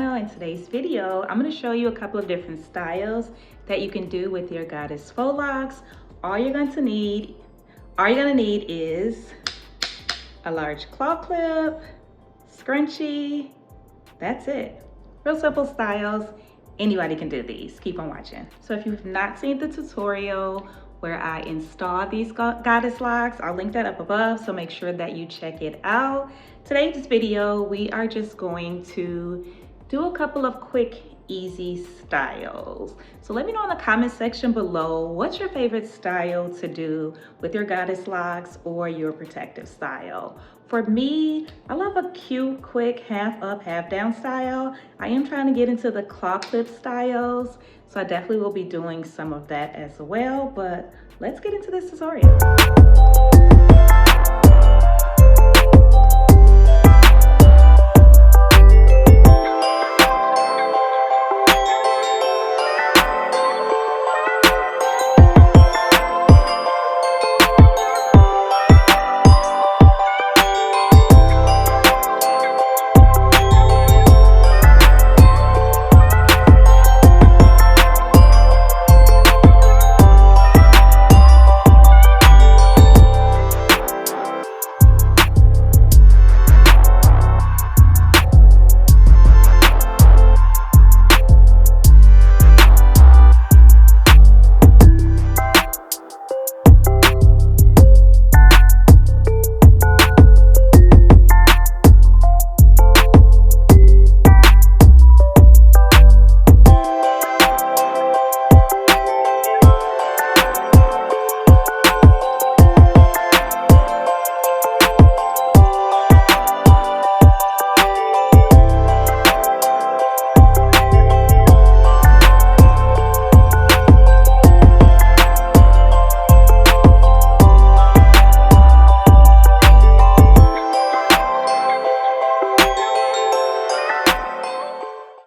channel. In today's video, I'm going to show you a couple of different styles that you can do with your goddess faux locks. All you're going to need is a large claw clip, scrunchie. That's it. Real simple styles. Anybody can do these. Keep on watching. So if you've not seen the tutorial where I install these goddess locks, I'll link that up above, so make sure that you check it out. Today's video, we are just going to do a couple of quick, easy styles. So let me know in the comment section below, what's your favorite style to do with your goddess locks or your protective style? For me, I love a cute, quick half up, half down style. I am trying to get into the claw clip styles, so I definitely will be doing some of that as well, but let's get into this tutorial.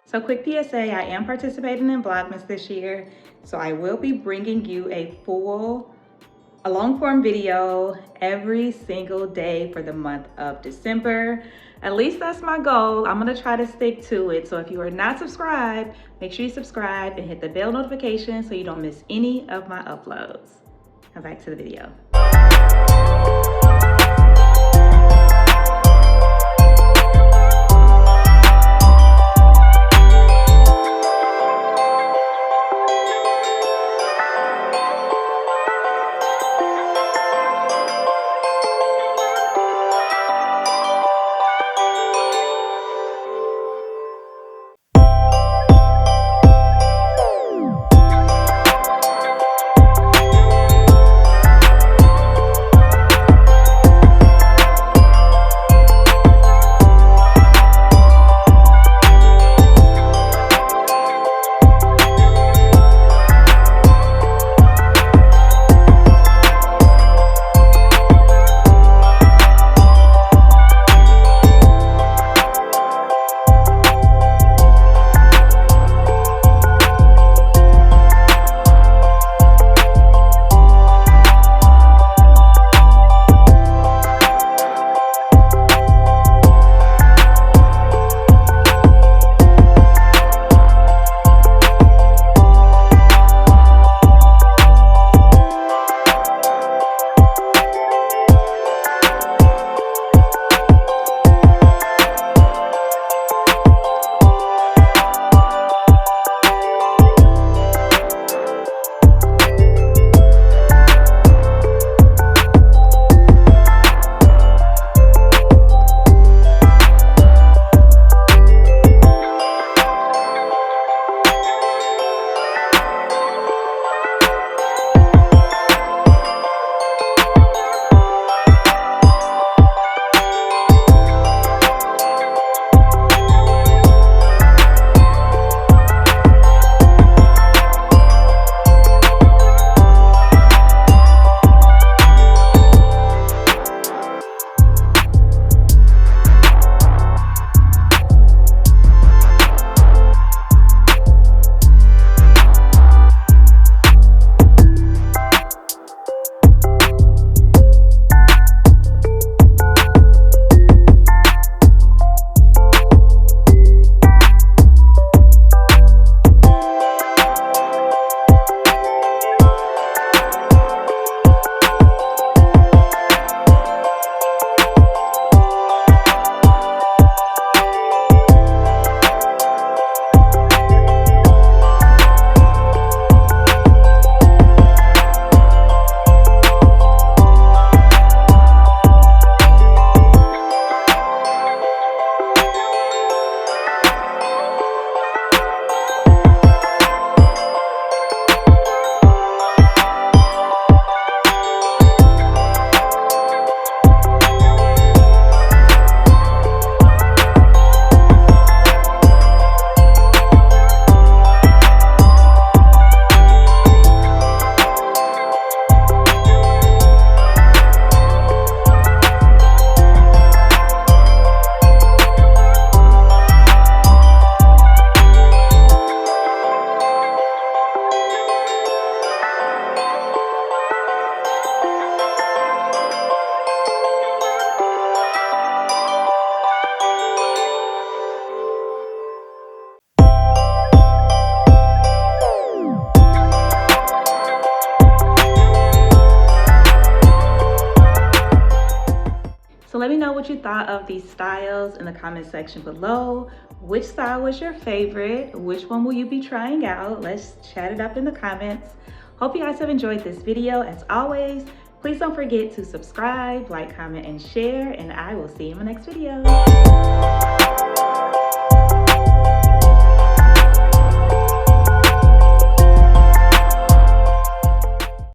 So quick PSA, I am participating in Vlogmas this year, so I will be bringing you a long form video every single day for the month of December. At least that's my goal. I'm gonna try to stick to it. So if you are not subscribed, make sure you subscribe and hit the bell notification so you don't miss any of my uploads. Now back to the video. what you thought of these styles in the comment section below. Which style was your favorite? Which one will you be trying out? Let's chat it up in the comments. Hope you guys have enjoyed this video. As always, please don't forget to subscribe, like, comment, and share, and I will see you in my next video.